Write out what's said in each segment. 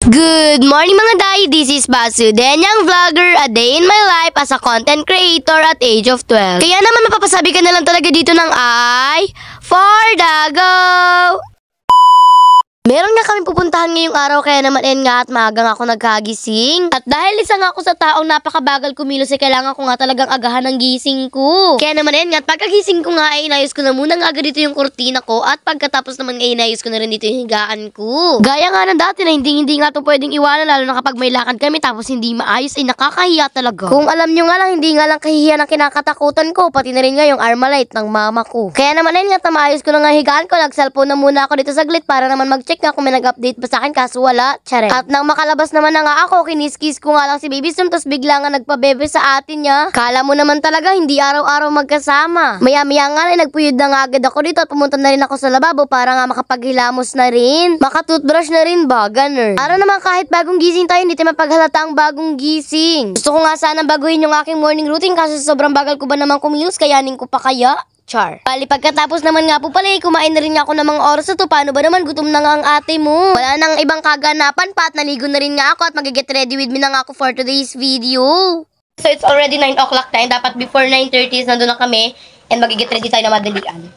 Good morning mga day, this is Basu, Denyang Vlogger, a day in my life as a content creator at age of 12. Kaya naman mapapasabi ka na lang talaga dito ng I for the go! Meron nga kami pupuntahan ngayong araw kaya naman nga at maagang ako nagkagising. At dahil isa nga ako sa taong napakabagal kumilos kailangan ko nga talagang agahan ng gising ko. Kaya naman nga at pagkagising ko nga ay inayos ko na muna nga agad dito yung kurtina ko at pagkatapos naman ay inayos ko na rin dito yung higaan ko. Gaya nga ng dati na hindi nga ito pwedeng iwanan lalo na kapag may lakad kami tapos hindi maayos ay nakakahiya talaga. Kung alam nyo nga lang hindi nga lang kahihiya ng kinakatakutan ko pati na rin nga yung Armalite ng mama ko. Kaya naman nga at maayos ko na nga higaan ko nag-cellphone na muna ako dito saglit para naman mag-check nga kung may nag-update ba sa akin kaso wala, tsare. At nang makalabas naman na nga ako, kiniskis ko nga lang si Baby Sum, tapos bigla nga nagpabebe sa atin niya. Kala mo naman talaga, hindi araw-araw magkasama. Maya-maya nga rin, nagpuyod na nga agad ako dito at pumunta na rin ako sa lababo para nga makapaghilamos na rin. Makatoothbrush na rin ba, ganun. Para naman kahit bagong gising tayo, hindi tayo mapaghalata ang bagong gising. Gusto ko nga sana baguhin yung aking morning routine kasi sobrang bagal ko ba naman kumilos, kayanin ko pa kaya? Char. Bali, pagkatapos naman nga po pala, kumain na rin ako ng mga oras na to. Paano ba naman? Gutom na nga ang ate mo. Wala nang ibang kaganapan pa at naligo na rin nga ako at mag-get ready with me na nga ako for today's video. So, it's already 9 o'clock time. Dapat before 9:30 nandun na kami and mag-get ready tayo na madalian.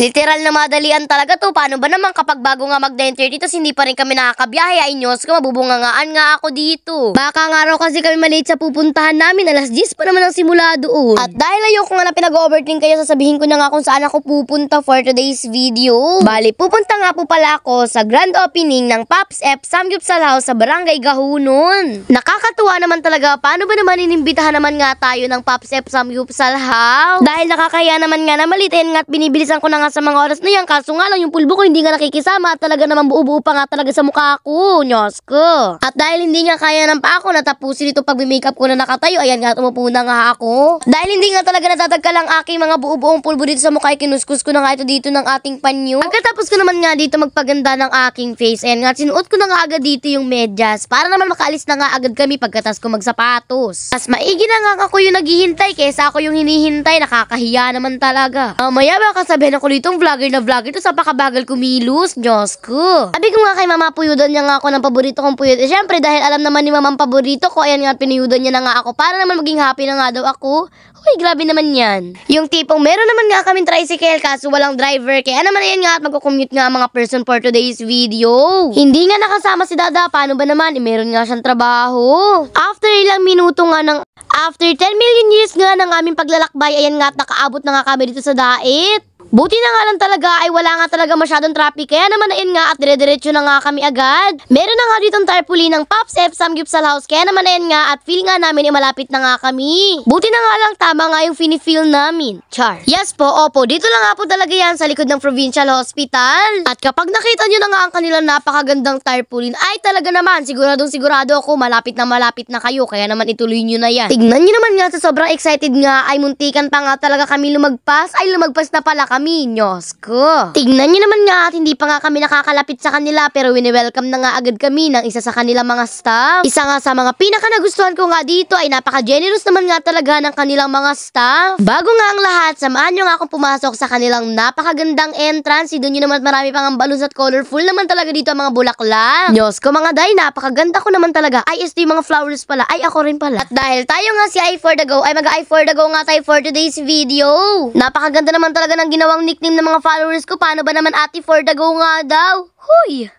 Literal na madalian talaga to. Paano ba naman kapag bago nga mag-9:30 tapos hindi pa rin kami nakakabiyahe? Ay nyos ko, mabubungangaan nga ako dito. Baka nga raw kasi kami malate sa pupuntahan namin. Alas 10 pa naman ang simula doon. At dahil ayoko nga na pinag-overthink kayo, sasabihin ko na nga kung saan ako pupunta for today's video. Bali, pupunta nga po pala ako sa grand opening ng Pops F Samgyupsal House sa Barangay Gahunon. Nakakatuwa naman talaga. Paano ba naman inimbitahan naman nga tayo ng Pops F Samgyupsal House? Dahil nakakaya naman nga na malitin nga at binibilisan ko na nga sa mga oras na yan, kaso nga lang yung pulbo ko hindi nga nakikisama at talaga naman buo-buo pa nga talaga sa mukha ko, nyos ko. At dahil hindi nga kaya ng pa ako natapusin ito pag makeup ko na nakatayo, ayan nga umupo na nga ako. Dahil hindi nga talaga natatagkal ang aking mga buo-buong pulbo dito sa mukha, kinuskus ko na nga ito dito ng ating panyo. Pagkatapos ko naman nga dito magpaganda ng aking face, ayan nga sinuot ko na nga agad dito yung medyas para naman makaalis na nga agad kami pagkatas ko magsapatos. As maigi na nga ako yung naghihintay kaysa ako yung hinihintay, nakakahiya naman talaga. Mamaya baka sabihin ako itong vlogger na vlogger to sa pakabagal kumilos, Diyos ko. Sabi ko nga kay mama, puyudan niya nga ako ng paborito kong puyod. Siyempre dahil alam naman ni mama ang paborito ko, ayan nga pinuyudan niya na nga ako para naman maging happy na nga daw ako. Uy, grabe naman yan. Yung tipong meron naman nga kaming tricycle kaso walang driver. Kaya naman ayan nga at magkukommute nga ang mga person for today's video. Hindi nga nakasama si Dada. Paano ba naman? Meron nga siyang trabaho. After ilang minuto nga after 10 million years nga ng aming paglalakbay, ayan nga at nakaabot na nga kami dito sa Dait. Buti na nga lang talaga ay wala nga talaga masyadong traffic kaya naman ayun nga at dire-diretso na nga kami agad. Meron na nga ditong tarpaulin ng Pops F Samgyupsal House kaya naman ayun nga at feel nga namin ay malapit na nga kami. Buti na nga lang tama nga yung feel namin. Char. Yes po, opo. Dito lang nga po talaga yan sa likod ng Provincial Hospital. At kapag nakita nyo na nga ang kanilang napakagandang tarpaulin ay talaga naman sigurado ako malapit na kayo kaya naman ituloy nyo na yan. Tignan nyo naman nga sa sobrang excited nga ay muntikan pa nga talaga kami lumagpas na pala kami. Nyos ko. Tignan nyo naman nga at hindi pa nga kami nakakalapit sa kanila pero wini-welcome na nga agad kami ng isa sa kanilang mga staff. Isa nga sa mga pinaka nagustuhan ko nga dito ay napaka-generous naman nga talaga ng kanilang mga staff. Bago nga ang lahat, samahan nyo nga akong pumasok sa kanilang napakagandang entrance. Doon nyo naman marami pang balloons at colorful naman talaga dito ang mga bulaklak. Nyos ko mga day, napakaganda ko naman talaga. Ay, ito yung mga flowers pala. Ay, ako rin pala. At dahil tayo nga si I for the go, ay mag-I for the go nga tayo for today's video. Napakaganda naman talaga ng ginawa ang nickname ng mga followers ko. Paano ba naman ate for the go nga daw? Huy!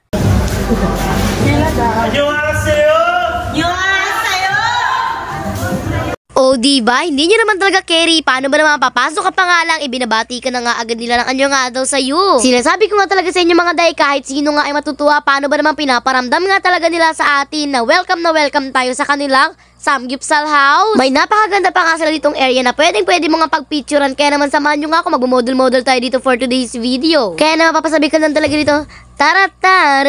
O diba? Hindi nyo naman talaga carry. Paano ba naman papasok ka pa nga lang, ibinabati ka na nga agad nila ng anyo nga daw sa'yo. Sinasabi ko nga talaga sa inyo mga day, kahit sino nga ay matutuwa, paano ba naman pinaparamdam nga talaga nila sa atin na welcome tayo sa kanilang Samgyupsal House. May napakaganda pa nga sila ditong area na pwede mo nga pagpicturean. Kaya naman samahan nyo nga ako, mag-model tayo dito for today's video. Kaya naman papasabi ka lang talaga dito, tara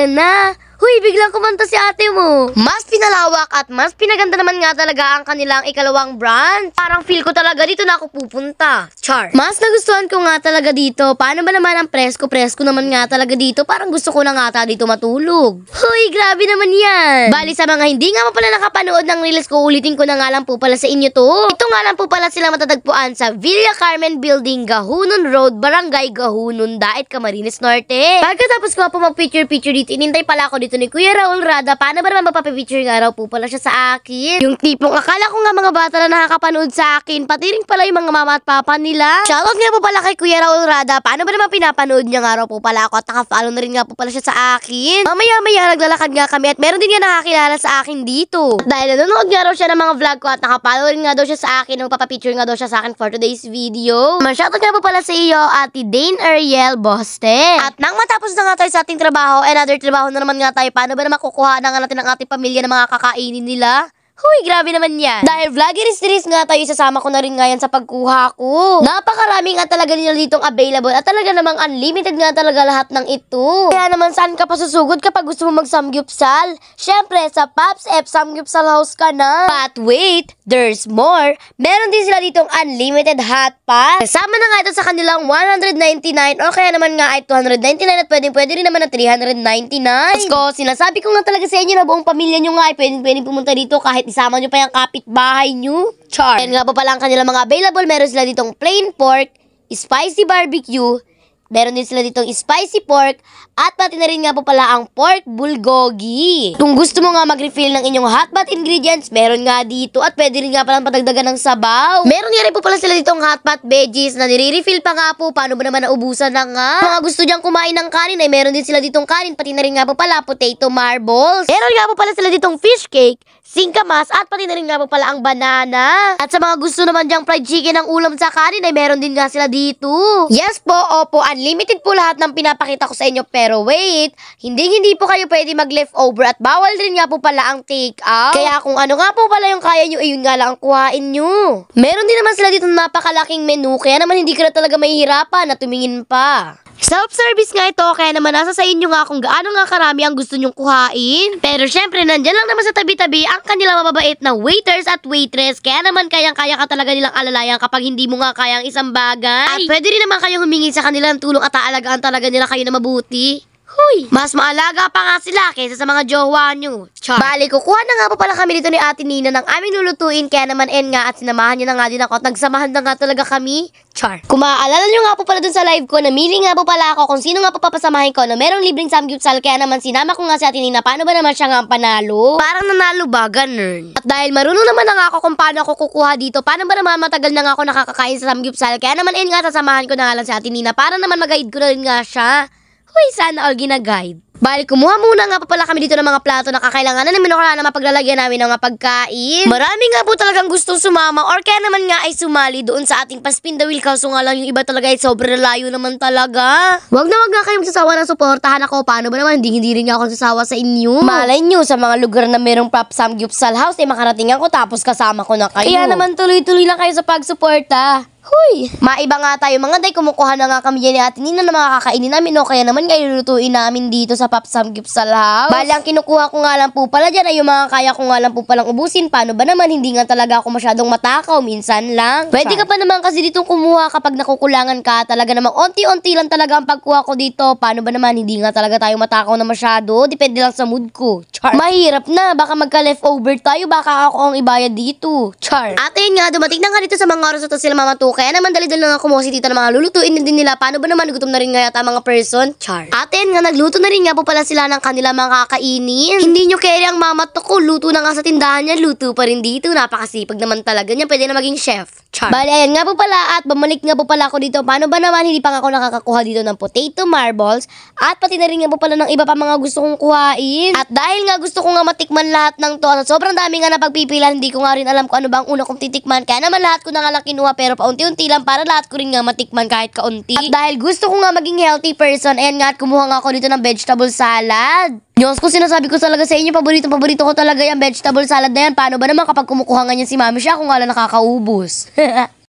na. Huy, biglang kumanta si ate mo. Mas pinalawak at mas pinaganda naman nga talaga ang kanilang ikalawang brand. Parang feel ko talaga dito na ako pupunta. Char. Mas nagustuhan ko nga talaga dito. Paano ba naman ang presko naman nga talaga dito? Parang gusto ko na nga dito matulog. Huy, grabe naman yan. Bali sa mga hindi nga pala nakapanood ng reels ko, ulitin ko na nga lang po pala sa inyo to. Ito nga lang po pala sila matatagpuan sa Villa Carmen Building, Gahunon Road, Barangay Gahunon, Dait, Camarines Norte. Pagkatapos ko po mag-picture dito, inintay pala ako dito dito ni Kuya Raul Rada. Paano ba naman mapapipicture nga raw po pala siya sa akin? Yung tipong akala ko nga mga bata na nakakapanood sa akin, pati rin pala yung mga mama at papa nila. Shoutout nga po pala kay Kuya Raul Rada. Paano ba naman pinapanood niya nga raw po pala ako at naka-follow na rin nga po pala siya sa akin? Mamaya-maya naglalakad nga kami at meron din nga nakakilala sa akin dito. At dahil nanonood nga raw siya ng mga vlog ko at naka-follow rin nga daw siya sa akin, magpapapicture nga daw siya sa akin for today's video. Shoutout nga po pala sa iyo, Ate Dane Ariel Boste. At nang matapos na nga tayo sa ating trabaho, another trabaho na naman nga tayo, paano ba naman kukuha na nga natin ang ating pamilya ng mga kakainin nila? Huy, grabe naman yan. Dahil vloggeries nga tayo, isasama ko na rin nga yan sa pagkuha ko. Napakarami nga talaga nila ditong available at talaga namang unlimited nga talaga lahat ng ito. Kaya naman saan ka pa susugod kapag gusto mo mag-samgyupsal? Syempre, sa Pops F Samgyupsal House ka na. But wait, there's more. Meron din sila ditong unlimited hot pot. Kasama na nga ito sa kanilang 199 o kaya naman nga ay 299 at pwede rin naman na 399. Ko, sinasabi ko nga talaga sa inyo na buong pamilya nyo nga ay pwedeng pumunta dito kahit isama nyo pa yung kapitbahay nyo. Char. Yan nga po pala ang kanilang mga available. Meron sila ditong plain pork, spicy barbecue, meron din sila ditong spicy pork, at pati na rin nga po pala ang pork bulgogi. Kung gusto mo nga mag-refill ng inyong hotpot ingredients, meron nga dito at pwede rin nga palang padagdagan ng sabaw. Meron nga rin po pala sila ditong hotpot veggies na nire-refill pa nga po. Paano ba naman naubusan na nga? Mga gusto diyang kumain ng kanin ay meron din sila ditong kanin, pati na rin nga po pala potato marbles. Meron nga po pala sila ditong fish cake, singkamas, at pati na rin nga po pala ang banana. At sa mga gusto naman diyang fried chicken ng ulam sa kanin ay meron din nga sila dito. Yes po, opo, unlimited po lahat ng pinapakita ko sa inyo. Pero wait, hindi po kayo pwede mag-leftover at bawal rin nga po pala ang take out. Kaya kung ano nga po pala yung kaya nyo, ayun nga lang ang kuhain nyo. Meron din naman sila dito napakalaking menu, kaya naman hindi ka na talaga mahihirapan na tumingin pa. Self-service nga ito, kaya naman nasa sa inyo nga kung gaano nga karami ang gusto nyong kuhain. Pero syempre, nandyan lang naman sa tabi-tabi ang kanilang mababait na waiters at waitress. Kaya naman kayang-kaya ka talaga nilang alalayan kapag hindi mo nga kayang isang bagay. At pwede rin naman kayong humingi sa kanilang tulong at aalagaan talaga nila kayo na mabuti. Huy, mas maalaga pa nga sila kaysa sa mga jowa nyo. Char. Bali, kukuha na nga po pala kami dito ni Ate Nina ng aming lulutuin. Kaya naman nga at sinamahan niya na nga din ako at nagsamahan na nga talaga kami. Char. Kung maaalala nyo nga po pala dun sa live ko, namili nga po pala ako kung sino nga po papasamahin ko na merong libreng samgyupsal. Kaya naman sinama ko nga si Ate Nina. Paano ba naman siya nga ang panalo? Parang nanalo ba? Ganun. At dahil marunong naman na nga ako kung paano ako kukuha dito, paano ba naman matagal na nga ako nakakakain sa samgyupsal? Kaya naman nga sasamahan ko na nga lang si Ate Nina para naman mag-guide ko na rin nga siya. Huy, sana all gina-guide. Bali, kumuha muna nga pa pala kami dito ng mga plato na kakailanganan namin o kaya na mapaglalagyan namin ng mga pagkain. Marami nga po talagang gustong sumama or kaya naman nga ay sumali doon sa ating paspin the wheel. Kaso nga lang yung iba talaga ay sobrang layo naman talaga. Wag na wag nga kayong sasawa ng suportahan ako. Paano ba naman? Hindi rin nga ako sasawa sa inyo. Malay nyo, sa mga lugar na merong Pop Samgyupsal House ay makaratingan ko tapos kasama ko na kayo. Kaya naman tuloy-tuloy lang kayo sa pagsuporta. Huy! Maiba nga tayo mga day, kumukuha na nga kami yan ni Ate Nina na mga kakainin namin o kaya naman ngayon lulutuin namin dito sa Pop Samgyupsal House. Bali, ang kinukuha ko nga lang po pala dyan ay yung mga kaya ko nga lang po palang ubusin. Paano ba naman? Hindi nga talaga ako masyadong matakaw, minsan lang. Pwede ka pa naman kasi ditong kumuha kapag nakukulangan ka. Talaga namang onti-onti lang talaga ang pagkuha ko dito. Paano ba naman? Hindi nga talaga tayo matakaw na masyado. Depende lang sa mood ko. Char. Mahirap na. Baka magka-leftover tayo. Baka ako ang ibayad dito. Char. At ayun nga, dumating na nga dito sa mga oras na to sila mama to. Kaya naman dali-dali na nga kumuha si tita ng mga lulutuin din nila. Paano ba naman? Gutom na rin nga yata mga person. Char. Ate nga, nagluto na rin nga po pala sila ng kanila mga kakainin. Hindi nyo carry ang mama to ko. Luto na nga sa tindahan niya. Luto pa rin dito. Napakasipag naman talaga niya. Pwede na maging chef. Char. Bali, ayan nga po pala. At bumalik nga po pala ako dito. Paano ba naman? Hindi pa nga ako nakakakuha dito ng potato marbles. At pati na rin nga po pala ng iba pa mga gusto kong kuhain. At dahil nga gusto ko nga matikman lahat ng to. At sobrang dami nga napagpipilan. Hindi ko nga rin alam kung ano ba ang una kong titikman. Kaya naman lahat ko na nga lang kinuha. Pero paunti-unti lang para lahat ko rin nga matikman kahit kaunti. At dahil gusto ko nga maging healthy person, ayan nga at kumuha nga ako dito ng vegetable salad. Diyos ko, sinasabi ko talaga sa inyo, paborito ko talaga yung vegetable salad na yan. Paano ba naman kapag kumukuha nga niyan si mami siya kung nga lang nakakaubos?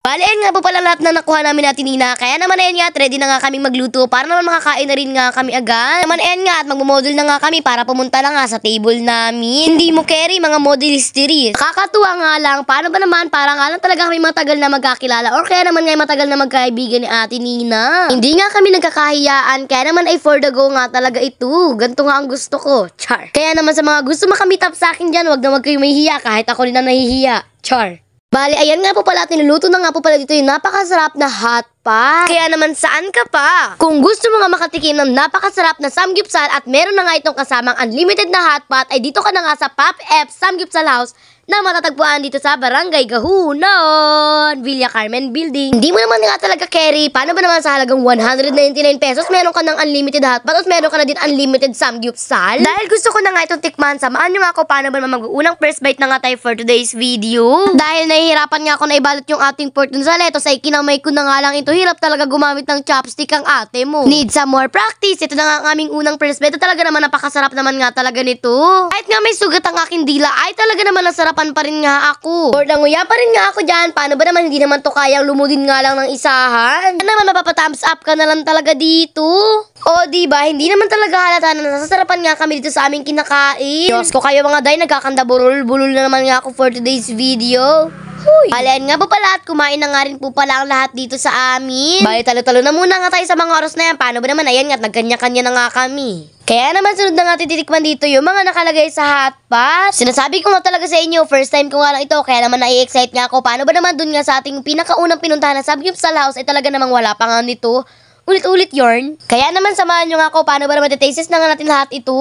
Bali, ayan nga po pala lahat na nakuha namin natin Nina. Kaya naman ayan nga, ready na nga kaming magluto para naman makakain na rin nga kami agad. Naman ayan nga at magmamodel na nga kami para pumunta na nga sa table namin. Hindi mo carry mga modelisteries. Kakatuwa nga lang, paano ba naman para nga lang talaga kami matagal na magkakilala or kaya naman nga matagal na magkaibigan ni Ate Nina. Hindi nga kami nagkakahiyaan, kaya naman ay for the go nga talaga ito. Ganto nga ang gusto ko. Char. Kaya naman sa mga gusto makamit up sa akin dyan, wag na wag kayo mahihiya kahit ako rin na nahihiya. Char. Bali, ayan nga po pala, tinuluto na nga po pala dito yung napakasarap na hot pa. Kaya naman saan ka pa? Kung gusto mo nga makatikim ng napakasarap na samgyupsal at meron na nga itong kasamang unlimited na hotpot, ay dito ka na nga sa Pop F Samgyupsal House na matatagpuan dito sa Barangay Gahunon, Villa Carmen Building. Hindi mo naman nga talaga carry. Paano ba naman sa halagang 199 pesos meron ka ng unlimited hotpot at meron ka na din unlimited samgyupsal? Dahil gusto ko na nga itong tikman, samahan nyo nga ako paano ba naman mag-uunang first bite na nga tayo for today's video. Dahil nahihirapan nga ako na ibalot yung ating pork dun sa lettuce, ay kinamay ko na nga lang ito. Hirap talaga gumamit ng chopstick ang ate mo. Need some more practice. Ito na nga ang aming unang first bite. Ito talaga naman napakasarap naman nga talaga nito. Kahit nga may sugat ang aking dila, ay talaga naman nasarapan pa rin nga ako. Or nanguya pa rin nga ako dyan. Paano ba naman hindi naman to kayang lumudin nga lang ng isahan? Ano naman mapapathumbs up ka na lang talaga dito? O diba, hindi naman talaga halata na nasasarapan nga kami dito sa aming kinakain. Diyos ko kayo mga day, nagkakanda bulol na naman nga ako for today's video. Huy. Balian nga po pala at kumain na nga rin po pala ang lahat dito sa amin. Bali talo-talo na muna nga tayo sa mga oras na yan. Paano ba naman? Ayan nga, nagkanya-kanya na nga kami. Kaya naman sunod na nga titikman dito yung mga nakalagay sa hotpot. Sinasabi ko nga talaga sa inyo, first time ko nga lang ito. Kaya naman nai-excite nga ako. Paano ba naman dun nga sa ating pinakaunang pinuntahan na Samgyupsal House ay talaga namang wala pa nga nito. Ulit-ulit yarn. Kaya naman samahan nyo nga ako. Paano ba naman titases na nga natin lahat ito?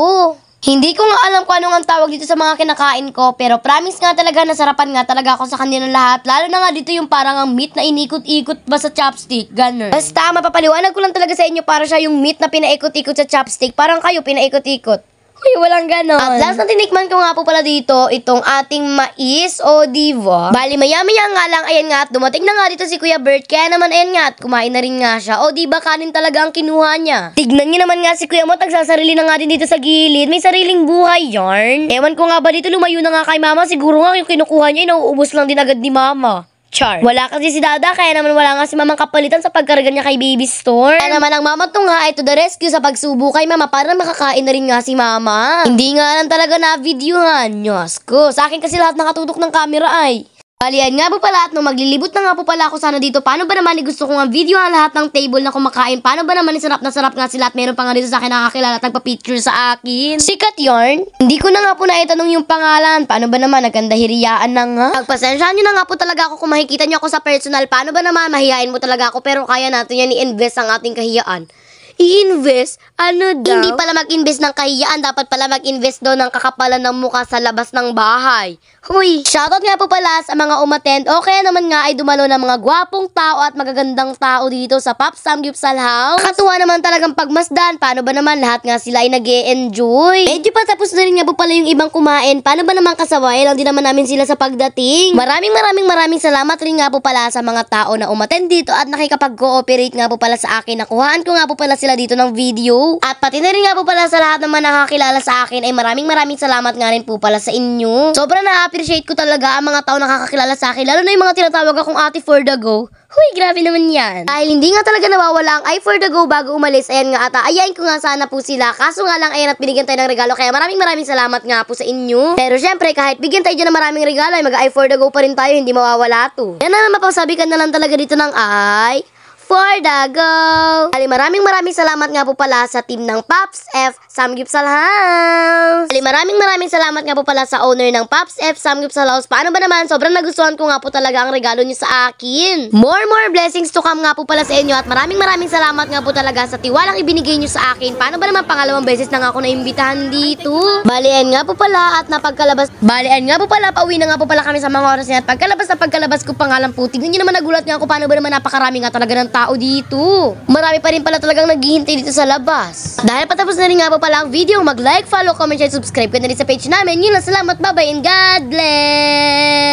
Hindi ko nga alam kung ano ang tawag dito sa mga kinakain ko, pero promise nga talaga nasarapan nga talaga ako sa kanilang lahat. Lalo na nga dito yung parang ang meat na inikot-ikot ba sa chopstick, ganun. Basta mapapaliwanag ko lang talaga sa inyo para siya yung meat na pinaikot-ikot sa chopstick, parang kayo pinaikot-ikot. Uy, walang ganon. At last na tinikman ko nga po pala dito, itong ating mais o diva. Bali, maya-maya nga lang, ayan nga, at dumating na nga dito si Kuya Bert, kaya naman ayan nga, at kumain na rin nga siya. O diba, kanin talaga ang kinuha niya. Tignan niyo naman nga si Kuya mo, tagsasarili na nga din dito sa gilid. May sariling buhay yarn. Ewan ko nga ba dito, lumayo na nga kay mama, siguro nga yung kinukuha niya, inuubos lang din agad ni mama. Char. Wala kasi si Dada, kaya naman wala nga si Mamang kapalitan sa pagkarga niya kay Baby Storm. Kaya naman ang mama tungha ay to the rescue sa pagsubo kay Mama para makakain na rin nga si Mama. Hindi nga lang talaga na-videohan. Diyos ko, sa akin kasi lahat nakatutok ng camera ay. Balian nga po pala at nung maglilibot na nga po pala ako sana dito, paano ba naman gusto ko nga video ang lahat ng table na kumakain? Paano ba naman sarap na sarap nga sila at meron pa nga dito sa akin nakakilala at nagpa-picture sa akin? Sikat yarn? Hindi ko na nga po naitanong yung pangalan. Paano ba naman? Nagkandahiriyaan na nga. Pagpasensyahan nyo na nga po talaga ako kung makikita nyo ako sa personal. Paano ba naman? Mahihain mo talaga ako pero kaya natin yan i-invest ang ating kahiyaan. I-invest? Ano daw? Hindi pala mag-invest ng kahiyaan, dapat pala mag-invest daw ng kakapalan ng mukha sa labas ng bahay. Huy, shoutout nga po pala sa mga umattend o kaya naman nga ay dumalo ng mga gwapong tao at magagandang tao dito sa Pop Samgyupsal House. Katuwa naman talagang pagmasdan. Paano ba naman lahat nga sila ay nag-e-enjoy? Medyo pa tapos na rin nga po pala yung ibang kumain. Paano ba naman kasaway lang din naman namin sila sa pagdating? Maraming salamat rin nga po pala sa mga tao na umattend dito at nakikapag-cooperate nga po pala sa akin. Nakuhaan ko nga po pala sila dito ng video. At pati na rin nga po pala sa lahat naman nakakilala sa akin ay maraming salamat nga rin po pala sa inyo. Sobrang na-appreciate ko talaga ang mga tao nakakakilala sa akin, lalo na yung mga tinatawag akong ate for the go. Huy, grabe naman yan. Dahil hindi nga talaga nawawala ang I for the go bago umalis, ayan nga ata, ayain ko nga sana po sila. Kaso nga lang, ayan at binigyan tayo ng regalo, kaya maraming salamat nga po sa inyo. Pero syempre, kahit bigyan tayo dyan ng maraming regalo, ay mag-I for the go pa rin tayo, hindi mawawala to. Yan naman mapasabi ka na lang talaga dito ng I for the go. Ali, maraming salamat nga po pala sa team ng Pops F Samgyupsal House. Ali, maraming salamat nga po pala sa owner ng Pops F Samgyupsal House. Paano ba naman? Sobrang nagustuhan ko nga po talaga ang regalo niyo sa akin. More blessings to come nga po pala sa inyo at maraming salamat nga po talaga sa tiwalang ibinigay niyo sa akin. Paano ba naman pangalawang beses na nga ako naimbitahan dito? Balian nga po pala pauwi na nga po pala kami sa mga oras niya at pagkalabas ko pa nga lang po. Tignan niyo naman, nagulat nga ako paano ba naman napakarami nga talaga ng tao dito. Marami pa rin pala talagang naghihintay dito sa labas. Dahil patapos na rin nga po pala ang video, mag-like, follow, comment, share, subscribe ka na rin sa page namin. Yun lang, salamat, bye-bye, and God bless!